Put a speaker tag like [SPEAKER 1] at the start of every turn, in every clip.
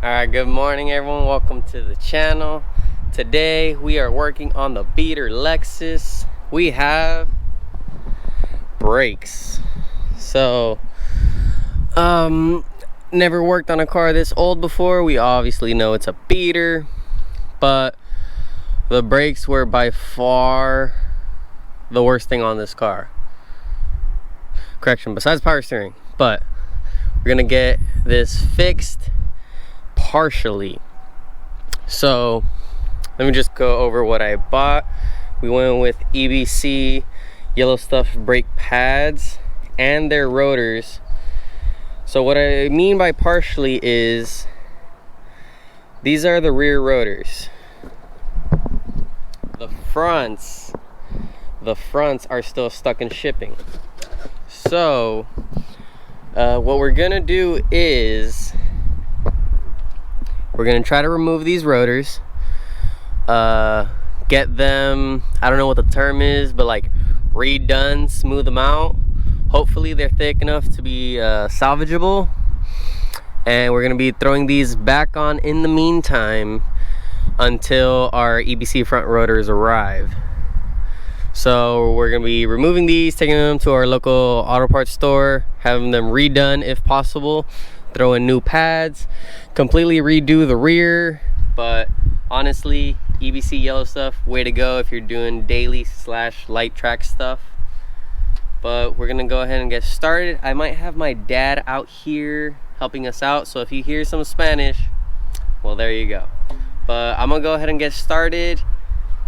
[SPEAKER 1] Alright, good morning everyone, welcome to the channel. Today we are working on the beater Lexus. We have brakes. So never worked on a car this old before. We obviously know it's a beater, but the brakes were by far the worst thing on this car. Correction, besides power steering. But we're gonna get this fixed partially. So let me just go over what I bought. We went with EBC Yellowstuff brake pads and their rotors. So what I mean by partially is these are the rear rotors. The fronts are still stuck in shipping. So what we're gonna do is we're gonna try to remove these rotors, get them, I don't know what the term is, but like redone, smooth them out. Hopefully they're thick enough to be salvageable, and we're gonna be throwing these back on in the meantime until our EBC front rotors arrive. So we're gonna be removing these, taking them to our local auto parts store, having them redone if possible, throw in new pads, completely redo the rear. But honestly, EBC Yellowstuff, way to go if you're doing daily / light track stuff. But we're gonna go ahead and get started. I might have my dad out here helping us out, so if you hear some Spanish, well, there you go. But I'm gonna go ahead and get started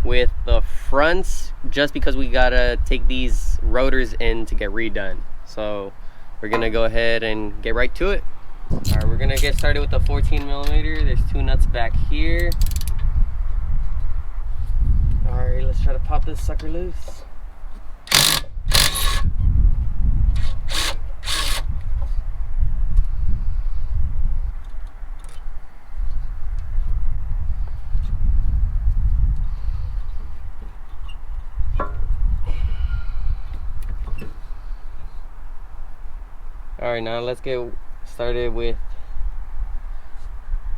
[SPEAKER 1] with the fronts, just because we gotta take these rotors in to get redone. So we're gonna go ahead and get right to it. All right, we're gonna get started with the 14mm. There's two nuts back here. All right, let's try to pop this sucker loose. All right, now let's get started with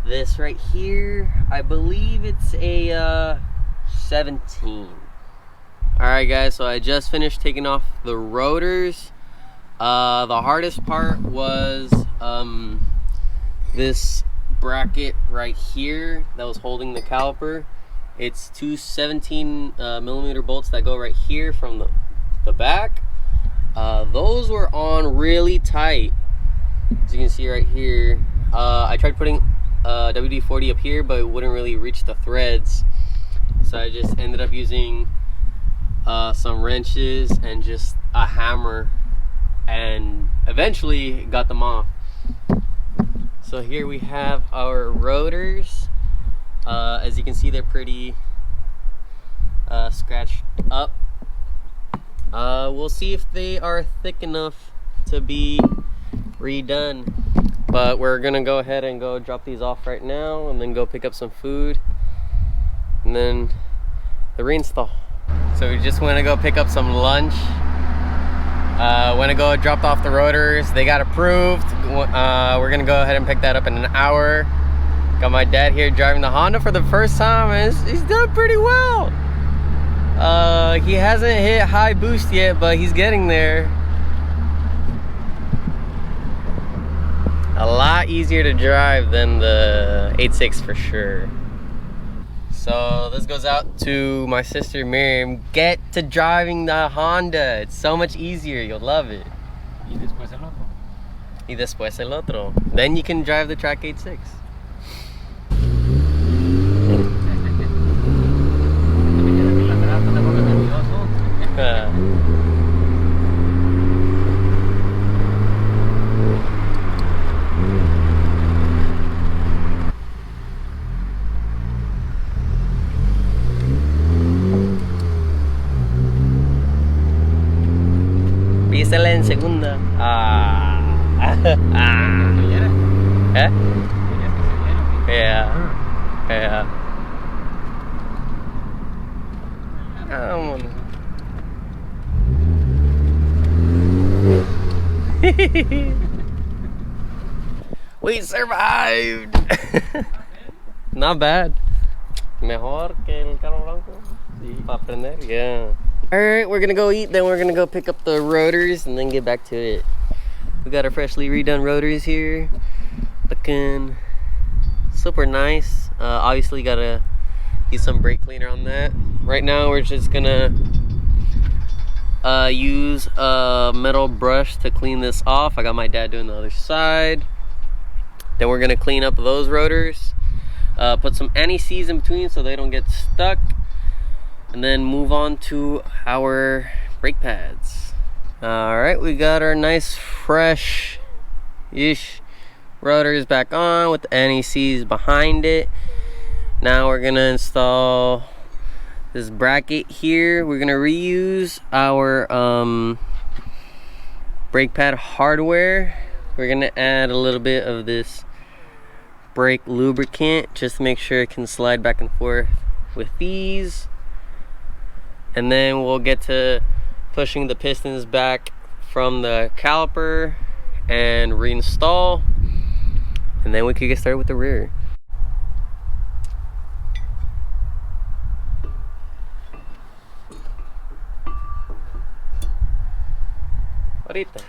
[SPEAKER 1] this right here. I believe it's a 17. All right guys, so I just finished taking off the rotors. The hardest part was this bracket right here that was holding the caliper. It's two 17mm bolts that go right here from the back. Those were on really tight, as you can see right here. I tried putting WD-40 up here, but it wouldn't really reach the threads, so I just ended up using some wrenches and just a hammer, and eventually got them off. So here we have our rotors. As you can see, they're pretty scratched up. We'll see if they are thick enough to be redone, but we're gonna go ahead and go drop these off right now and then go pick up some food and then the reinstall. So we just went to go pick up some lunch. Went to go dropped off the rotors. They got approved. We're gonna go ahead and pick that up in an hour. Got my dad here driving the Honda for the first time, and he's done pretty well. He hasn't hit high boost yet, but he's getting there. A lot easier to drive than the 8.6 for sure. So this goes out to my sister Miriam. Get to driving the Honda. It's so much easier. You'll love it.
[SPEAKER 2] Y después el otro.
[SPEAKER 1] Y después el otro. Then you can drive the track 8.6. Písale en segunda. ¿Eh? Yeah. Yeah. We survived! Not bad. Mejor que el carro blanco. Para aprender. Yeah. Alright, we're gonna go eat, then we're gonna go pick up the rotors and then get back to it. We got our freshly redone rotors here. Looking super nice. Obviously gotta use some brake cleaner on that. Right now we're just gonna use a metal brush to clean this off. I got my dad doing the other side. Then we're gonna clean up those rotors. Put some anti-seize in between so they don't get stuck. And then move on to our brake pads. Alright, we got our nice fresh-ish rotors back on with the anti-seize behind it. Now we're gonna install this bracket here. We're gonna reuse our brake pad hardware. We're gonna add a little bit of this brake lubricant just to make sure it can slide back and forth with these. And then we'll get to pushing the pistons back from the caliper and reinstall, and then we could get started with the rear. Ahorita.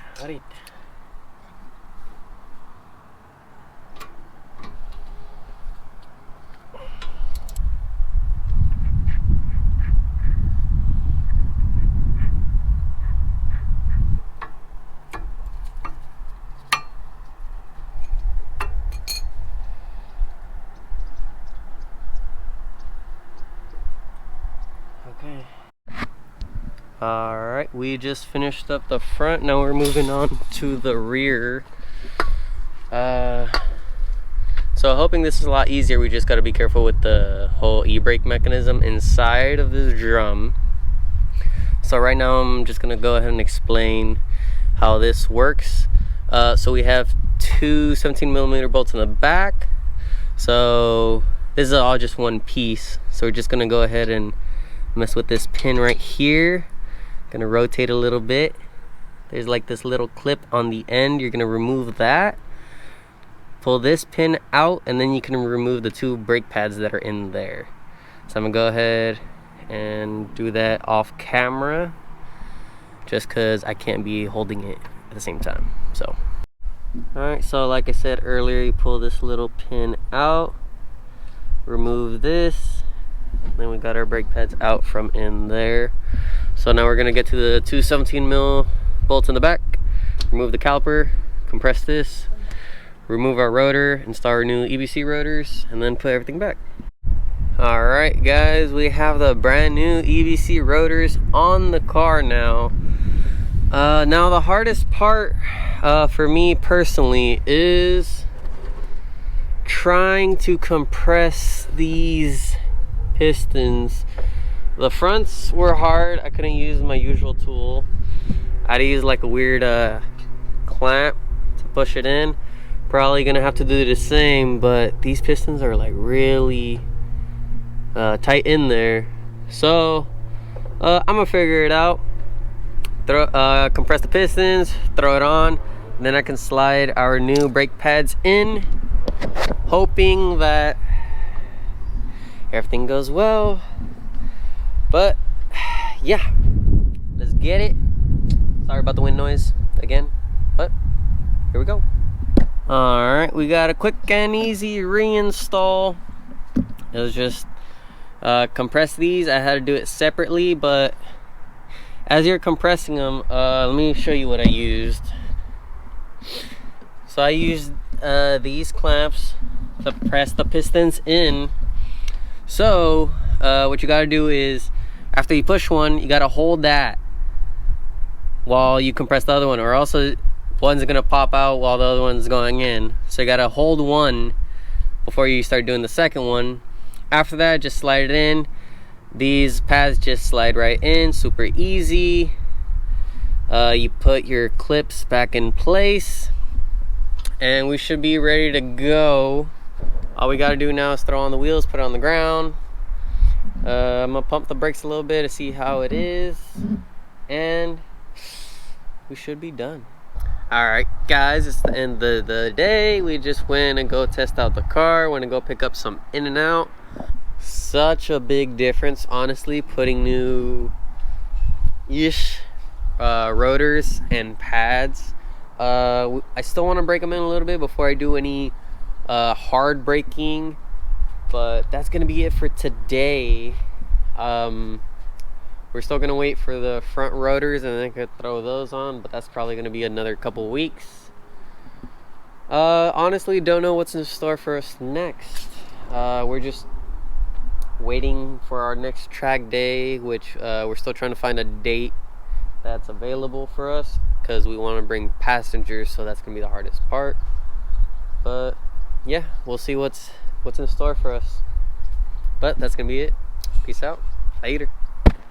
[SPEAKER 1] Okay. Alright, we just finished up the front. Now we're moving on to the rear. So hoping this is a lot easier. We just got to be careful with the whole e-brake mechanism inside of this drum. So right now I'm just going to go ahead and explain how this works. So we have two 17mm bolts in the back. So this is all just one piece. So we're just going to go ahead and mess with this pin right here. Gonna rotate a little bit. There's like this little clip on the end. You're gonna remove that, pull this pin out, and then you can remove the two brake pads that are in there. So I'm gonna go ahead and do that off camera just because I can't be holding it at the same time. So alright, so like I said earlier, you pull this little pin out, remove this. Then we got our brake pads out from in there. So now we're gonna get to the two 17mm bolts in the back, remove the caliper, compress this, remove our rotor, install our new EBC rotors, and then put everything back. Alright guys, we have the brand new EBC rotors on the car now. Now the hardest part for me personally is trying to compress these pistons. The fronts were hard. I couldn't use my usual tool. I had to use like a weird clamp to push it in. Probably gonna have to do the same, but these pistons are like really tight in there. So I'm gonna figure it out. Compress the pistons, throw it on, and then I can slide our new brake pads in, hoping that everything goes well. But yeah, let's get it. Sorry about the wind noise again, but here we go. All right, we got a quick and easy reinstall. It was just compress these. I had to do it separately, but as you're compressing them, let me show you what I used. So I used these clamps to press the pistons in. So what you got to do is, after you push one, you got to hold that while you compress the other one, or else one's gonna pop out while the other one's going in. So you got to hold one before you start doing the second one. After that, just slide it in. These pads just slide right in, super easy. You put your clips back in place and we should be ready to go. All we got to do now is throw on the wheels, put it on the ground. I'm gonna pump the brakes a little bit to see how it is, and we should be done. Alright guys, it's the end of the day. We just went and go test out the car, went and go pick up some in and out. Such a big difference, honestly, putting new-ish rotors and pads. I still want to break them in a little bit before I do any hard braking, but that's gonna be it for today. We're still gonna wait for the front rotors and then could throw those on, but that's probably gonna be another couple weeks. Honestly, don't know what's in store for us next. We're just waiting for our next track day, which we're still trying to find a date that's available for us because we want to bring passengers, so that's gonna be the hardest part. But yeah, we'll see what's in store for us. But that's gonna be it. Peace out. Later.